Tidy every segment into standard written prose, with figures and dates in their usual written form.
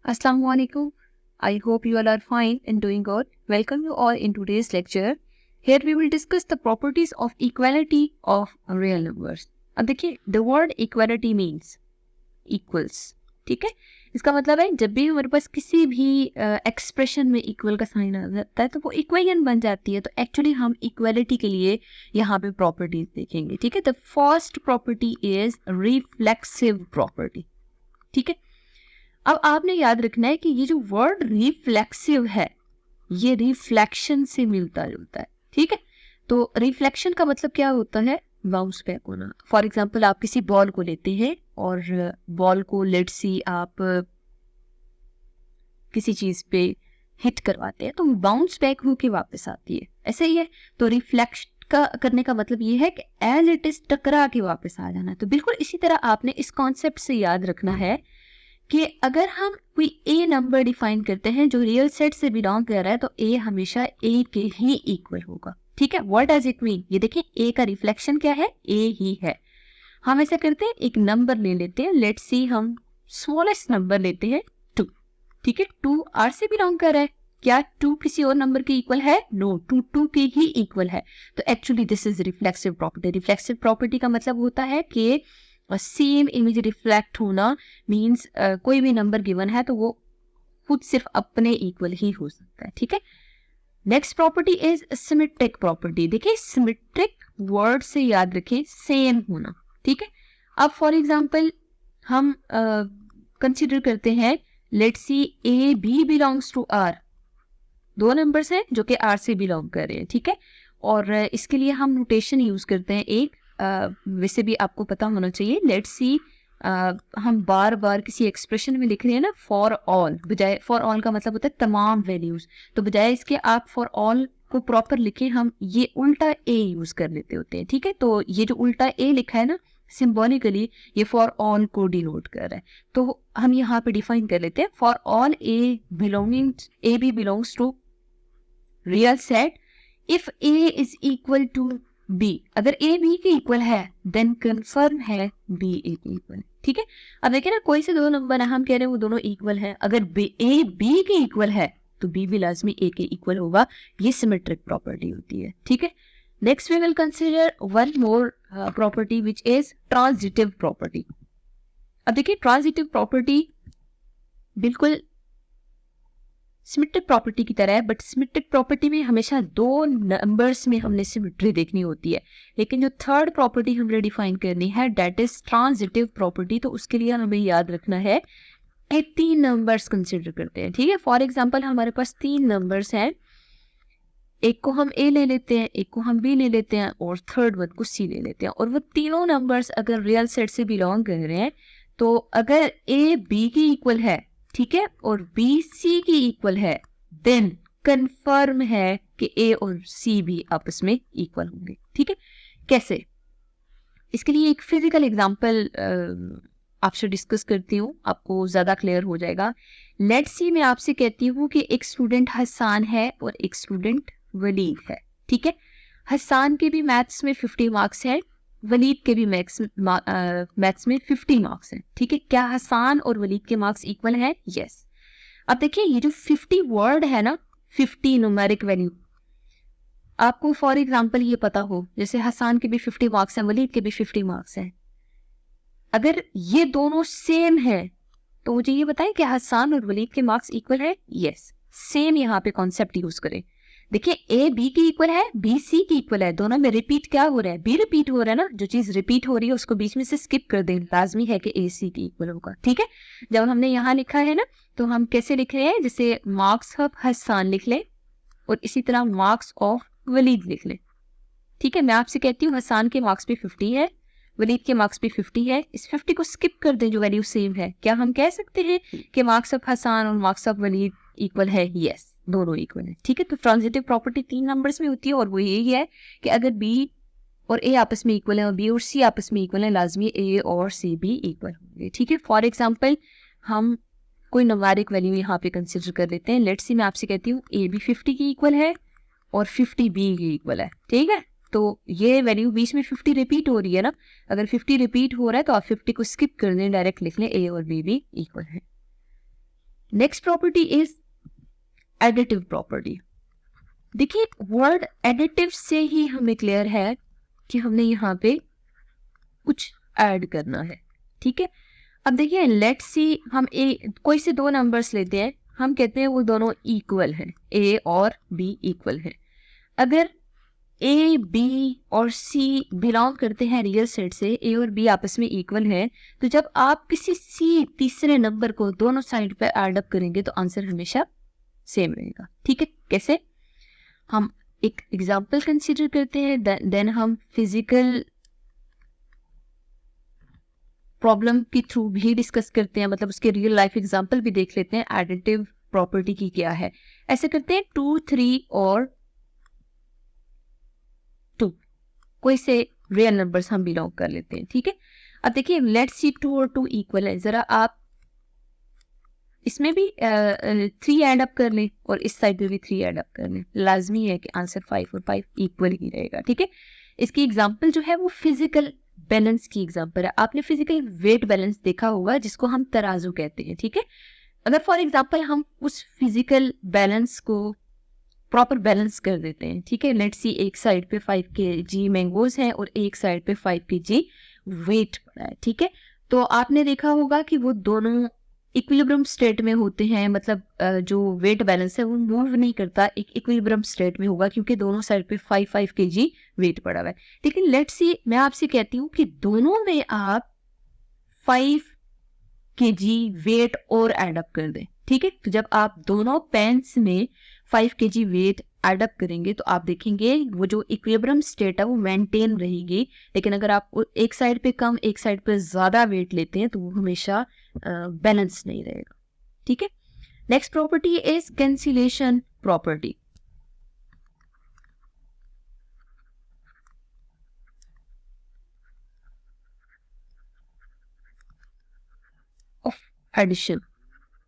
Assalamu alaikum. I hope you all are fine and doing good. Welcome you all in today's lecture. Here we will discuss the properties of equality of real numbers. अब देखिए the word equality means equals. ठीक है, इसका मतलब है जब भी हमारे पास किसी भी एक्सप्रेशन में इक्वल का साइन आ जाता है तो वो इक्वेशन बन जाती है. तो एक्चुअली हम इक्वालिटी के लिए यहाँ पे प्रॉपर्टीज देखेंगे. ठीक है, the first property is reflexive property. ठीक है, अब आपने याद रखना है कि ये जो वर्ड रिफ्लेक्सिव है ये रिफ्लेक्शन से मिलता जुलता है. ठीक है, तो रिफ्लेक्शन का मतलब क्या होता है? बाउंस बैक होना. फॉर एग्जाम्पल आप किसी बॉल को लेते हैं और बॉल को लेट्स सी आप किसी चीज पे हिट करवाते हैं तो बाउंस बैक होके वापस आती है. ऐसे ही है. तो रिफ्लेक्शन का करने का मतलब ये है कि एज इट इज टकरा के वापस आ जाना. तो बिल्कुल इसी तरह आपने इस कॉन्सेप्ट से याद रखना है कि अगर हम कोई ए नंबर डिफाइन करते हैं जो रियल सेट से बिलोंग कर रहा है तो ए हमेशा ए के ही इक्वल होगा. ठीक है, व्हाट डज इट मीन? ये देखिए ए का रिफ्लेक्शन क्या है? ए ही है. हम ऐसा करते हैं, एक नंबर ले लेते हैं. लेट्स सी हम स्मॉलेस्ट नंबर लेते हैं 2. ठीक है, 2 आर से बिलोंग कर रहा है. क्या 2 किसी और नंबर के इक्वल है? नो, 2 के ही इक्वल है. तो actually this is reflexive property. Reflexive property का मतलब होता है कि सेम इमेज रिफ्लेक्ट होना मीन्स कोई भी नंबर गिवन है तो वो खुद सिर्फ अपने इक्वल ही हो सकता है. ठीक है, next property is symmetric property. देखिए सिमेट्रिक वर्ड से याद रखें सेम होना. ठीक है, अब फॉर एग्जांपल हम कंसिडर करते हैं let's see a b belongs to R. दो नंबर्स हैं जो कि आर से बिलोंग कर रहे हैं. ठीक है, और इसके लिए हम नोटेशन यूज करते हैं एक वैसे भी आपको पता होना चाहिए. लेट्स सी हम बार बार किसी एक्सप्रेशन में लिख रहे हैं ना फॉर ऑल, बजाय फॉर ऑल का मतलब होता है तमाम वैल्यूज, तो बजाय इसके आप फॉर ऑल को प्रॉपर लिखें हम ये उल्टा ए यूज कर लेते होते हैं. ठीक है, तो ये जो उल्टा ए लिखा है ना सिंबॉलिकली ये फॉर ऑल को डिनोट कर रहा है. तो हम यहाँ पे डिफाइन कर लेते हैं for all a belonging a b belongs to real set if a is equal to b. अगर ए बी के इक्वल है देन कंफर्म है बी ए के इक्वल. ठीक है, अब देखिए ना कोई से दो नंबर है, हम कह रहे हैं वो दोनों इक्वल है. अगर ए बी के इक्वल है तो बी भी लाजमी ए के इक्वल होगा. ये सिमेट्रिक प्रॉपर्टी होती है. ठीक है, next we will consider one more property which is transitive property. अब देखिए ट्रांजिटिव प्रॉपर्टी बिल्कुल सिमेट्रिक प्रॉपर्टी की तरह है, बट सिमेट्रिक प्रॉपर्टी में हमेशा दो नंबर्स में हमने सिमेट्री देखनी होती है. लेकिन जो थर्ड प्रॉपर्टी हमने डिफाइन करनी है दैट इज ट्रांजिटिव प्रॉपर्टी. तो उसके लिए हमें याद रखना है कि 3 नंबर्स कंसिडर करते हैं. ठीक है, फॉर एग्जांपल हमारे पास 3 नंबर्स हैं. एक को हम ए ले लेते हैं, एक को हम बी ले लेते हैं और थर्ड वन को सी ले लेते हैं. और वो तीनों नंबर्स अगर रियल सेट से बिलोंग कर रहे हैं तो अगर ए बी की इक्वल है, ठीक है, और बी सी की इक्वल है, देन कंफर्म है कि ए और सी भी आपस में इक्वल होंगे. ठीक है, कैसे? इसके लिए एक फिजिकल एग्जांपल आपसे डिस्कस करती हूँ, आपको ज्यादा क्लियर हो जाएगा. लेट्स सी मैं आपसे कहती हूँ कि एक स्टूडेंट हसान है और एक स्टूडेंट वलीद है. ठीक है, हसान के भी मैथ्स में 50 मार्क्स है, वलीद के भी मैथ्स में 50 मार्क्स हैं. ठीक है, क्या हसान और वलीद के मार्क्स इक्वल हैं? यस. अब देखिए ये जो 50 वर्ड है ना, 50 न्यूमेरिक वैल्यू, आपको फॉर एग्जांपल ये पता हो जैसे हसान के भी 50 मार्क्स हैं, वलीद के भी 50 मार्क्स हैं. अगर ये दोनों सेम है तो मुझे ये बताएं कि हसान और वलीद के मार्क्स इक्वल है? यस. सेम यहाँ पे कॉन्सेप्ट यूज करें. देखिए ए बी की इक्वल है, बी सी की इक्वल है. दोनों में रिपीट क्या हो रहा है? बी रिपीट हो रहा है ना. जो चीज रिपीट हो रही है उसको बीच में से स्किप कर दें. लाजमी है कि ए सी की इक्वल होगा. ठीक है, जब हमने यहाँ लिखा है ना तो हम कैसे लिख रहे हैं? जैसे मार्क्स ऑफ हसान लिख ले और इसी तरह मार्क्स ऑफ वलीद लिख ले. ठीक है, मैं आपसे कहती हूँ हसान के मार्क्स भी 50 है, वलीद के मार्क्स भी 50 है. इस 50 को स्किप कर दें जो वैल्यू सेम है. क्या हम कह सकते हैं कि मार्क्स ऑफ हसान और मार्क्स ऑफ वलीद इक्वल है? यस, दोनों इक्वल है. ठीक है, तो ट्रांजिटिव प्रॉपर्टी 3 नंबर्स में होती है और वो यही है कि अगर बी और ए आपस में इक्वल है और बी और सी आपस में इक्वल है, लाजमी ए और सी भी इक्वल होंगे. ठीक है, फॉर एग्जांपल हम कोई न्यूमेरिक वैल्यू यहाँ पे कंसिडर कर लेते हैं. लेट्स सी मैं आपसे कहती हूँ ए भी 50 की इक्वल है और 50 बी की इक्वल है. ठीक है, तो ये वैल्यू बीच में 50 रिपीट हो रही है ना. अगर 50 रिपीट हो रहा है तो आप 50 को स्किप कर दें, डायरेक्ट लिख लें ए और बी भी इक्वल है. Next property is additive property. देखिए वर्ड एडिटिव से ही हमें क्लियर है कि हमने यहाँ पे कुछ ऐड करना है, ठीक है। अब देखिए लेट्स सी, हम कोई से दो नंबर्स लेते हैं, हम कहते हैं वो दोनों इक्वल हैं, ए और बी इक्वल हैं। अगर ए बी और सी बिलोंग करते हैं रियल सेट से, ए और बी आपस में इक्वल है, तो जब आप किसी सी तीसरे नंबर को दोनों साइड पे ऐड अप करेंगे तो आंसर हमेशा सेम रहेगा, ठीक है। कैसे? हम एक एग्जांपल कंसीडर करते हैं, देन हम फिजिकल प्रॉब्लम के थ्रू भी डिस्कस करते हैं, मतलब उसके रियल लाइफ एग्जांपल भी देख लेते हैं एडिटिव प्रॉपर्टी की क्या है। ऐसे करते हैं 2, 3 और 2, कोई से रियल नंबर्स हम बिलोंग कर लेते हैं, ठीक है। अब देखिए लेट्स सी 2 और 2 इक्वल है, जरा आप इसमें भी 3 ऐड अप कर लें और इस साइड पे भी 3 ऐड अप कर लें, लाजमी है कि आंसर 5 और 5 इक्वल ही रहेगा, ठीक है। इसकी एग्जांपल जो है वो फिजिकल बैलेंस की एग्जांपल है। आपने फिजिकल वेट बैलेंस देखा होगा जिसको हम तराजू कहते हैं, ठीक है। अगर फॉर एग्जांपल हम उस फिजिकल बैलेंस को प्रॉपर बैलेंस कर देते हैं, ठीक है। लेट्स सी एक साइड पे 5 kg मैंगोज हैं और एक साइड पे 5 kg वेट पड़ा है, ठीक है। तो आपने देखा होगा कि वो दोनों इक्विलिब्रियम स्टेट में होते हैं, मतलब जो वेट बैलेंस है वो मूव नहीं करता, एक इक्विलिब्रियम स्टेट में होगा क्योंकि दोनों साइड पे 5 kg वेट पड़ा हुआ है। लेकिन लेट्स सी मैं आपसे कहती हूँ कि दोनों में आप 5 kg वेट और एड अप कर दें, ठीक है। तो जब आप दोनों पेन्स में 5 kg वेट एड अप करेंगे तो आप देखेंगे वो जो इक्विलिब्रियम स्टेट है वो मेंटेन रहेगी। लेकिन अगर आप एक साइड पे कम एक साइड पे ज्यादा वेट लेते हैं तो वो हमेशा बैलेंस नहीं रहेगा, ठीक है। Next property is cancellation property of addition,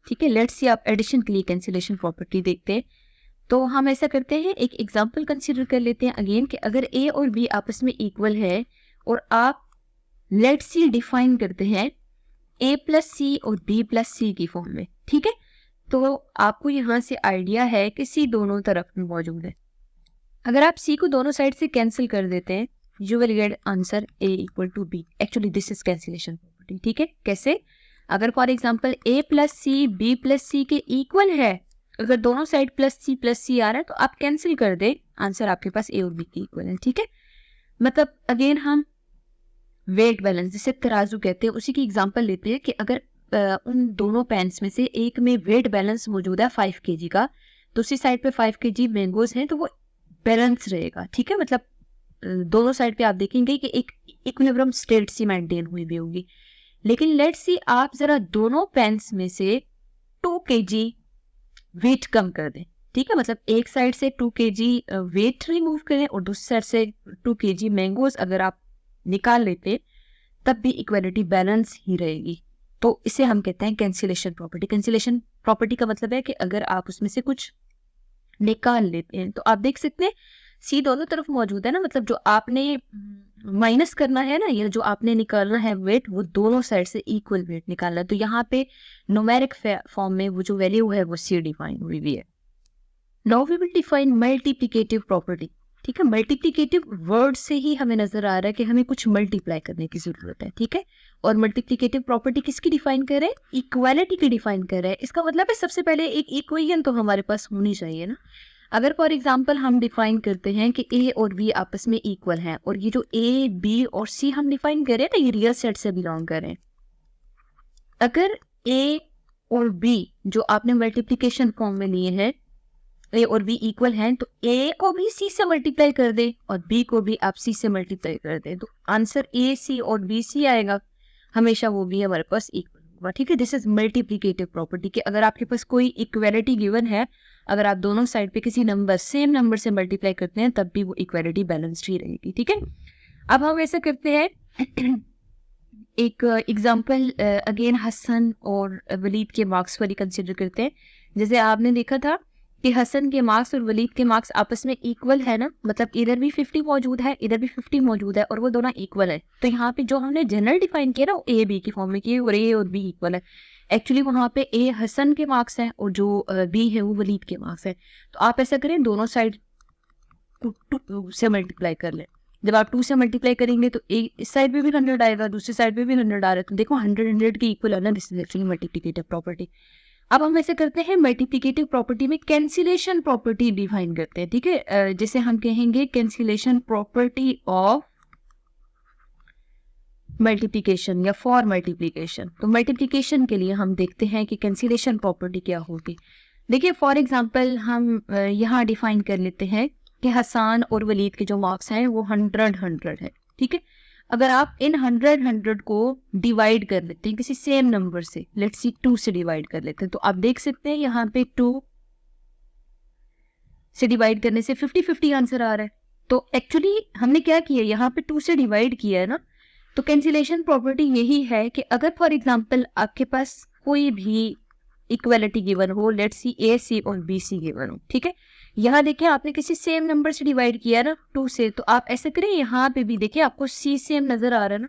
ठीक है। लेट्स सी आप एडिशन के लिए कैंसिलेशन प्रॉपर्टी देखते हैं, तो हम ऐसा करते हैं, एक एग्जांपल कंसीडर कर लेते हैं अगेन कि अगर ए और बी आपस में इक्वल है और आप लेट्स सी डिफाइन करते हैं ए प्लस सी और बी प्लस सी की फॉर्म में, ठीक है। तो आपको यहाँ से आइडिया है कि सी दोनों तरफ में मौजूद है। अगर आप सी को दोनों साइड से कैंसिल कर देते हैं you will get answer A equal to B. Actually this is cancellation property, ठीक है। कैसे? अगर for example A plus C B plus C के इक्वल है, अगर दोनों साइड प्लस सी आ रहा है तो आप कैंसिल कर दे, आंसर आपके पास ए और बी के इक्वल है, ठीक है। मतलब अगेन हम वेट बैलेंस जिसे तराजू कहते हैं उसी की एग्जांपल लेते हैं कि अगर उन दोनों पेन्स में से एक में वेट बैलेंस मौजूद है 5 kg का, दूसरी साइड पे 5 kg मैंगोज हैं, तो वो बैलेंस रहेगा, ठीक है। मतलब दोनों साइड पे आप देखेंगे कि एक इक्विलिब्रियम स्टेट सी मेंटेन हुई भी होगी। लेकिन लेट्स सी आप जरा दोनों पेन्स में से 2 kg वेट कम कर दें, ठीक है। मतलब एक साइड से 2 kg वेट रिमूव करें और दूसरी साइड से 2 kg मैंगोज अगर आप निकाल लेते तब भी इक्वालिटी बैलेंस ही रहेगी। तो इसे हम कहते हैं कैंसिलेशन प्रॉपर्टी। कैंसिलेशन प्रॉपर्टी का मतलब है कि अगर आप उसमें से कुछ निकाल लेते हैं तो आप देख सकते हैं सी दोनों तरफ मौजूद है ना, मतलब जो आपने माइनस करना है ना, ये जो आपने निकालना है वेट वो दोनों साइड से इक्वल वेट निकालना है। तो यहाँ पे न्यूमेरिक फॉर्म में वो जो वैल्यू है वो सी डिफाइन हुई हुई है। Now we will define multiplicative property, ठीक है। मल्टीप्लिकेटिव वर्ड से ही हमें नजर आ रहा है कि हमें कुछ मल्टीप्लाई करने की जरूरत है, ठीक है। और मल्टीप्लिकेटिव प्रॉपर्टी किसकी डिफाइन कर रहे हैं? इक्वालिटी की डिफाइन कर रहे हैं। इसका मतलब है सबसे पहले एक इक्वेशन तो हमारे पास होनी चाहिए ना। अगर फॉर एग्जांपल हम डिफाइन करते हैं कि ए और बी आपस में इक्वल हैं और ये जो ए बी और सी हम डिफाइन कर रहे हैं ना ये रियल सेट से बिलोंग कर रहे हैं। अगर ए और बी जो आपने मल्टीप्लिकेशन फॉर्म में लिए हैं ए और बी इक्वल हैं तो ए को भी सी से मल्टीप्लाई कर दे और बी को भी आप सी से मल्टीप्लाई कर दे तो आंसर ए सी और बी सी आएगा, हमेशा वो भी हमारे पास इक्वल होगा, ठीक है। दिस इज मल्टीप्लिकेटिव प्रॉपर्टी कि अगर आपके पास कोई इक्वालिटी गिवन है, अगर आप दोनों साइड पे किसी नंबर सेम नंबर से मल्टीप्लाई करते हैं तब भी वो इक्वालिटी बैलेंस्ड ही रहेगी, ठीक है। अब हम ऐसा करते हैं एक एग्जाम्पल अगेन हसन और वलीद के मार्क्स वाली कंसिडर करते हैं। जैसे आपने देखा था कि हसन के मार्क्स और वलीद के मार्क्स आपस में इक्वल है ना, मतलब इधर भी 50 मौजूद है इधर भी 50 मौजूद है और वो दोनों इक्वल है। तो यहाँ पे जो हमने जनरल डिफाइन किया ना वो ए बी की फॉर्म में किया और ए और बी इक्वल है। एक्चुअली वहाँ पे ए हसन के मार्क्स हैं और जो बी है वो वलीद के मार्क्स हैं। तो आप ऐसा करें, दोनों साइड टू से मल्टीप्लाई कर लें। जब आप 2 से मल्टीप्लाई करेंगे तो एक इस साइड पे भी 100 आएगा, दूसरी साइड पे भी 100 आ रहा है, तो देखो 100 के इक्वल है ना, this is actually multiplicative property. अब हम ऐसे करते हैं, मल्टीप्लिकेटिव प्रॉपर्टी में कैंसिलेशन प्रॉपर्टी डिफाइन करते हैं, ठीक है। जैसे हम कहेंगे कैंसिलेशन प्रॉपर्टी ऑफ मल्टीप्लिकेशन या फॉर मल्टीप्लिकेशन। तो मल्टीप्लिकेशन के लिए हम देखते हैं कि कैंसिलेशन प्रॉपर्टी क्या होगी। देखिए फॉर एग्जांपल हम यहाँ डिफाइन कर लेते हैं कि हसन और वलीद के जो मार्क्स हैं वो 100 है, ठीक है। अगर आप इन 100 को डिवाइड कर लेते हैं किसी सेम नंबर से, लेट्स सी 2 से डिवाइड कर लेते हैं, तो आप देख सकते हैं यहाँ पे 2 से डिवाइड करने से 50-50 आंसर आ रहा है। तो एक्चुअली हमने क्या किया, यहाँ पे 2 से डिवाइड किया है ना। तो कैंसिलेशन प्रॉपर्टी यही है कि अगर फॉर एग्जांपल आपके पास कोई भी इक्वलिटी गिवन हो, लेट्स सी ए सी और बी सी गिवन हो, ठीक है। यहाँ देखिए आपने किसी सेम नंबर से डिवाइड किया ना 2 से, तो आप ऐसा करें यहाँ पे भी देखिए आपको सी सेम नजर आ रहा है ना,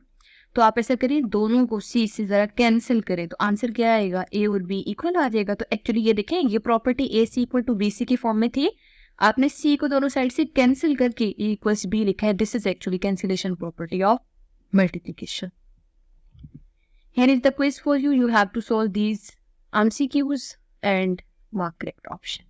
तो आप ऐसा करें दोनों को सी से जरा कैंसिल करें, तो आंसर क्या आएगा, ए और बी इक्वल आ जाएगा। तो एक्चुअली ये देखें, ये property a c equal to b c की फॉर्म में थी, आपने सी को दोनों साइड से कैंसिल करके ए इक्वल्स बी लिखा है। This is actually cancellation property of multiplication. Here is the quiz for you. You have to solve these MCQs and mark correct option.